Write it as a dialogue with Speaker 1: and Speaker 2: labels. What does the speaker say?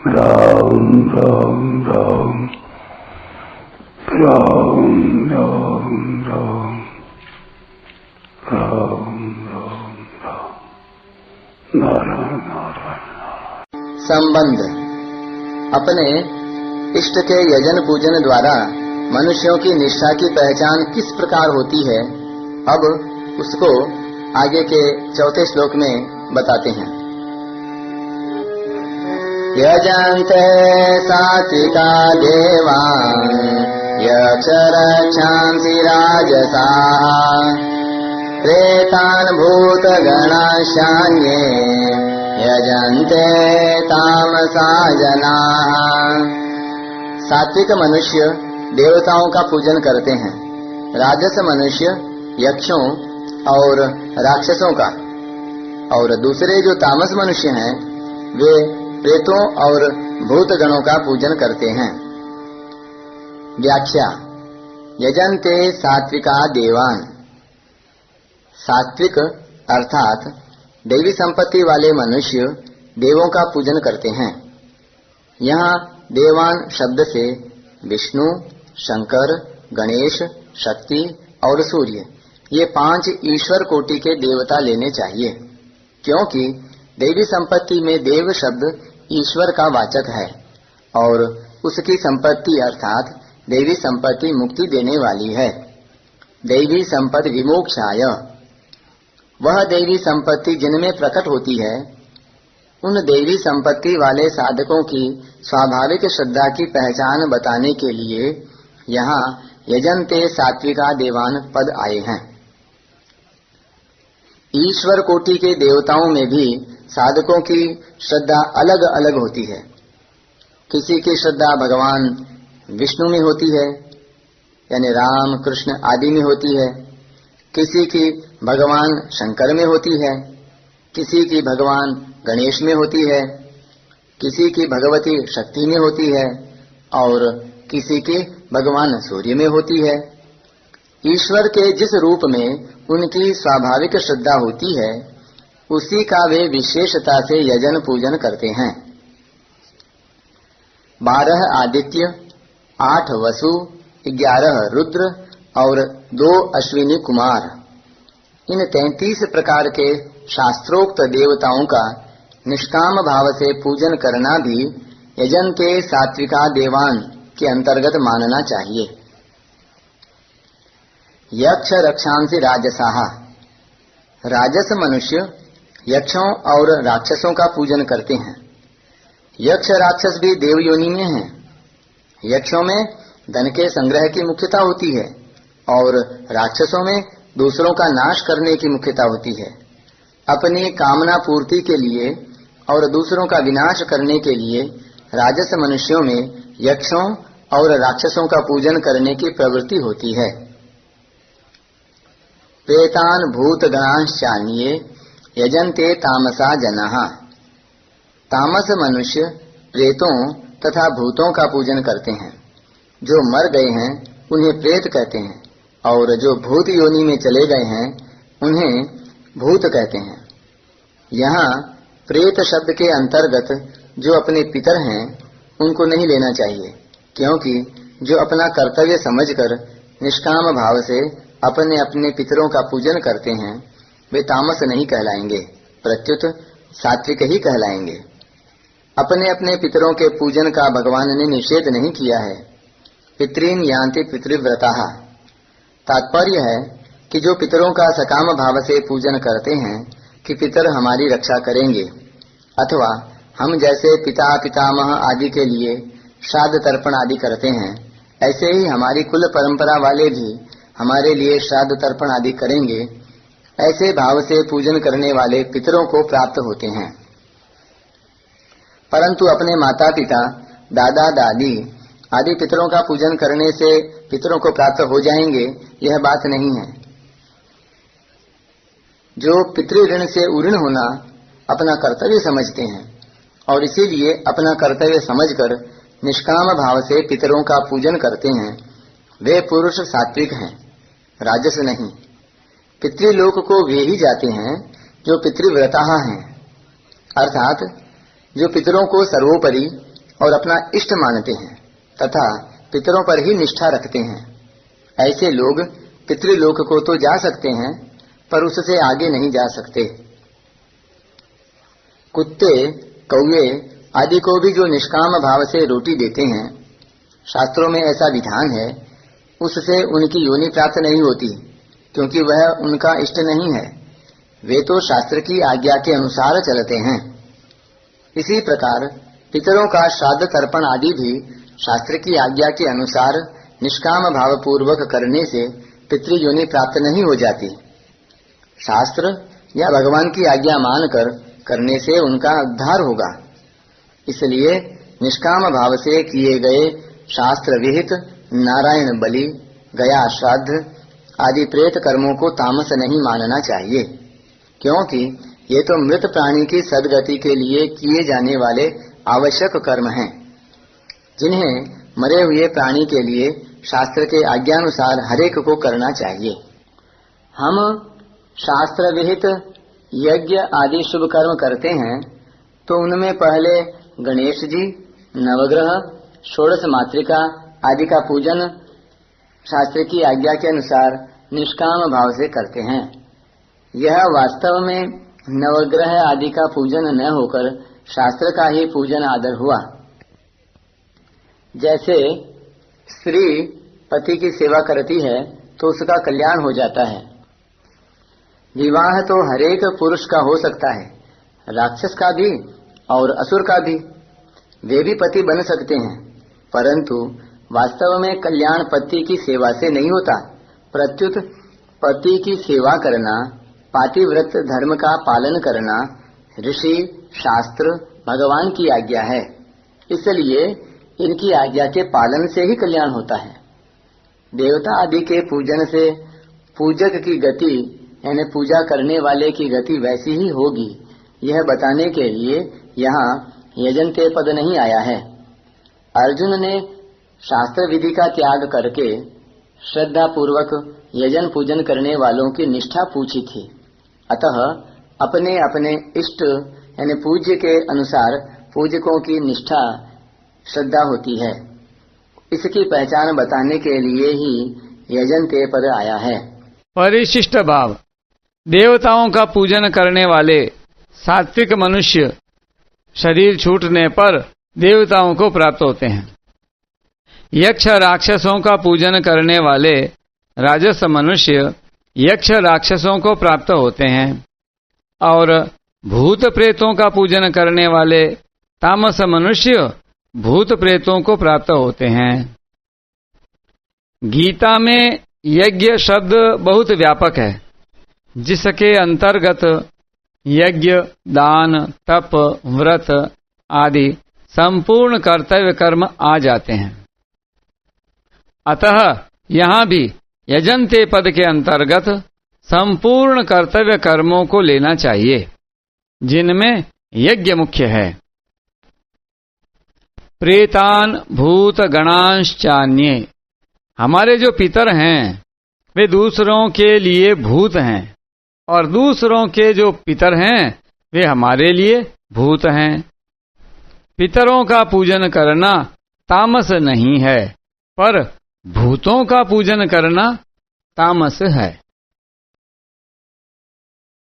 Speaker 1: राम राम राम राम राम राम राम राम राम नारायण नारायण।
Speaker 2: संबंध। अपने इष्ट के यजन पूजन द्वारा मनुष्यों की निष्ठा की पहचान किस प्रकार होती है, अब उसको आगे के चौथे श्लोक में बताते हैं। यजन्ते सात्विका देवान् यक्षरक्षांसि राजसाः प्रेतान् भूतगणाश्चान्ये यजन्ते तामसा जनाः। सात्विक मनुष्य देवताओं का पूजन करते हैं, राजस मनुष्य यक्षों और राक्षसों का, और दूसरे जो तामस मनुष्य हैं वे प्रेतों और भूत गणों का पूजन करते हैं। व्याख्या। यजन्ते सात्विका देवान्। सात्विक अर्थात दैवी संपत्ति वाले मनुष्य देवों का पूजन करते हैं। यहाँ देवान शब्द से विष्णु, शंकर, गणेश, शक्ति और सूर्य ये 5 ईश्वर कोटि के देवता लेने चाहिए, क्योंकि दैवी संपत्ति में देव शब्द ईश्वर का वाचक है और उसकी संपत्ति अर्थात दैवी संपत्ति मुक्ति देने वाली है। दैवी संपत्ति विमोक्षाय। वह दैवी संपत्ति जिनमें प्रकट होती है, उन दैवी संपत्ति वाले साधकों की स्वाभाविक श्रद्धा की पहचान बताने के लिए यहाँ यजन्ते सात्विका देवान पद आए हैं। ईश्वर कोटि के देवताओं में भी साधकों की श्रद्धा अलग अलग होती है। किसी की श्रद्धा भगवान विष्णु में होती है, यानी राम कृष्ण आदि में होती है। किसी की भगवान शंकर में होती है, किसी की भगवान गणेश में होती है, किसी की भगवती शक्ति में होती है और किसी की भगवान सूर्य में होती है। ईश्वर के जिस रूप में उनकी स्वाभाविक श्रद्धा होती है, उसी का वे विशेषता से यजन पूजन करते हैं। 12 आदित्य, 8 वसु, 11 रुद्र और 2 अश्विनी कुमार, इन 33 प्रकार के शास्त्रोक्त देवताओं का निष्काम भाव से पूजन करना भी यजन के सात्विका देवान के अंतर्गत मानना चाहिए। यक्ष रक्षांसि राजसाः। राजस मनुष्य यक्षों और राक्षसों का पूजन करते हैं। यक्ष राक्षस भी देव योनि में हैं। यक्षों में धन के संग्रह की मुख्यता होती है और राक्षसों में दूसरों का नाश करने की मुख्यता होती है। अपनी कामना पूर्ति के लिए और दूसरों का विनाश करने के लिए राजस मनुष्यों में यक्षों और राक्षसों का पूजन करने की प्रवृत्ति होती है। प्रेतान भूत गणाश्चान्ये यजन्ते तामसा जनाः। तामस मनुष्य प्रेतों तथा भूतों का पूजन करते हैं। जो मर गए हैं उन्हें प्रेत कहते हैं और जो भूत योनि में चले गए हैं उन्हें भूत कहते हैं। यहाँ प्रेत शब्द के अंतर्गत जो अपने पितर हैं उनको नहीं लेना चाहिए, क्योंकि जो अपना कर्तव्य समझकर निष्काम भाव से अपने अपने पितरों का पूजन करते हैं वे तामस नहीं कहलाएंगे, प्रत्युत सात्विक ही कहलाएंगे। अपने अपने पितरों के पूजन का भगवान ने निषेध नहीं किया है। पितॄन् यान्ति पितृव्रताः। तात्पर्य है कि जो पितरों का सकाम भाव से पूजन करते हैं कि पितर हमारी रक्षा करेंगे, अथवा हम जैसे पिता पितामह आदि के लिए श्राद्ध तर्पण आदि करते हैं, ऐसे ही हमारी कुल परंपरा वाले भी हमारे लिए श्राद्ध तर्पण आदि करेंगे, ऐसे भाव से पूजन करने वाले पितरों को प्राप्त होते हैं। परंतु अपने माता पिता, दादा दादी आदि पितरों का पूजन करने से पितरों को प्राप्त हो जाएंगे, यह बात नहीं है। जो पितृ ऋण से उऋण होना अपना कर्तव्य समझते हैं और इसीलिए अपना कर्तव्य समझकर निष्काम भाव से पितरों का पूजन करते हैं, वे पुरुष सात्विक हैं, राजस नहीं। पितृलोक को वे ही जाते हैं जो पितृव्रताः हैं, अर्थात जो पितरों को सर्वोपरि और अपना इष्ट मानते हैं तथा पितरों पर ही निष्ठा रखते हैं, ऐसे लोग पितृलोक को तो जा सकते हैं पर उससे आगे नहीं जा सकते। कुत्ते, कौवे आदि को भी जो निष्काम भाव से रोटी देते हैं, शास्त्रों में ऐसा विधान है, उससे उनकी योनि प्राप्त नहीं होती, क्योंकि वह उनका इष्ट नहीं है। वे तो शास्त्र की आज्ञा के अनुसार चलते हैं। इसी प्रकार पितरों का श्राद्ध तर्पण आदि भी शास्त्र की आज्ञा के अनुसार निष्काम भाव पूर्वक करने से पितृयोनि प्राप्त नहीं हो जाती। शास्त्र या भगवान की आज्ञा मानकर करने से उनका उद्धार होगा। इसलिए निष्काम भाव से किए गए शास्त्र विहित नारायण बलि, गया श्राद्ध आदि प्रेत कर्मों को तामस नहीं मानना चाहिए, क्योंकि ये तो मृत प्राणी की सद्गति के लिए किए जाने वाले आवश्यक कर्म हैं, जिन्हें मरे हुए प्राणी के लिए शास्त्र के आज्ञानुसार हरेक को करना चाहिए। हम शास्त्र विहित यज्ञ आदि शुभ कर्म करते हैं तो उनमें पहले गणेश जी, नवग्रह, षोडश मातृका आदि का पूजन शास्त्र की आज्ञा के अनुसार निष्काम भाव से करते हैं। यह वास्तव में नवग्रह आदि का पूजन न होकर शास्त्र का ही पूजन आदर हुआ। जैसे स्त्री पति की सेवा करती है तो उसका कल्याण हो जाता है। विवाह तो हरेक पुरुष का हो सकता है, राक्षस का भी और असुर का भी, वे भी पति बन सकते हैं, परंतु वास्तव में कल्याण पति की सेवा से नहीं होता, प्रत्युत पति की सेवा करना, पातिव्रत धर्म का पालन करना ऋषि, शास्त्र, भगवान की आज्ञा है। इसलिए इनकी आज्ञा के पालन से ही कल्याण होता है। देवता आदि के पूजन से पूजक की गति यानी पूजा करने वाले की गति वैसी ही होगी, यह बताने के लिए यहाँ यजन्ते पद नहीं आया है। अर्जुन ने शास्त्र विधि का त्याग करके श्रद्धा पूर्वक यजन पूजन करने वालों की निष्ठा पूछी थी, अतः अपने अपने इष्ट यानी पूज्य के अनुसार पूजकों की निष्ठा श्रद्धा होती है। इसकी पहचान बताने के लिए ही यजन्ते पद आया है।
Speaker 3: परिशिष्ट भाव, देवताओं का पूजन करने वाले सात्विक मनुष्य शरीर छूटने पर देवताओं को प्राप्त होते हैं। यक्ष राक्षसों का पूजन करने वाले राजस मनुष्य यक्ष राक्षसों को प्राप्त होते हैं और भूत प्रेतों का पूजन करने वाले तामस मनुष्य भूत प्रेतों को प्राप्त होते हैं। गीता में यज्ञ शब्द बहुत व्यापक है, जिसके अंतर्गत यज्ञ, दान, तप, व्रत आदि संपूर्ण कर्तव्य कर्म आ जाते हैं। अतः यहाँ भी यजन्ते पद के अंतर्गत संपूर्ण कर्तव्य कर्मों को लेना चाहिए, जिनमें यज्ञ मुख्य है। प्रेतान भूत गणांश्चान्ये, हमारे जो पितर हैं वे दूसरों के लिए भूत हैं और दूसरों के जो पितर हैं वे हमारे लिए भूत हैं। पितरों का पूजन करना तामस नहीं है, पर भूतों का पूजन करना तामस है।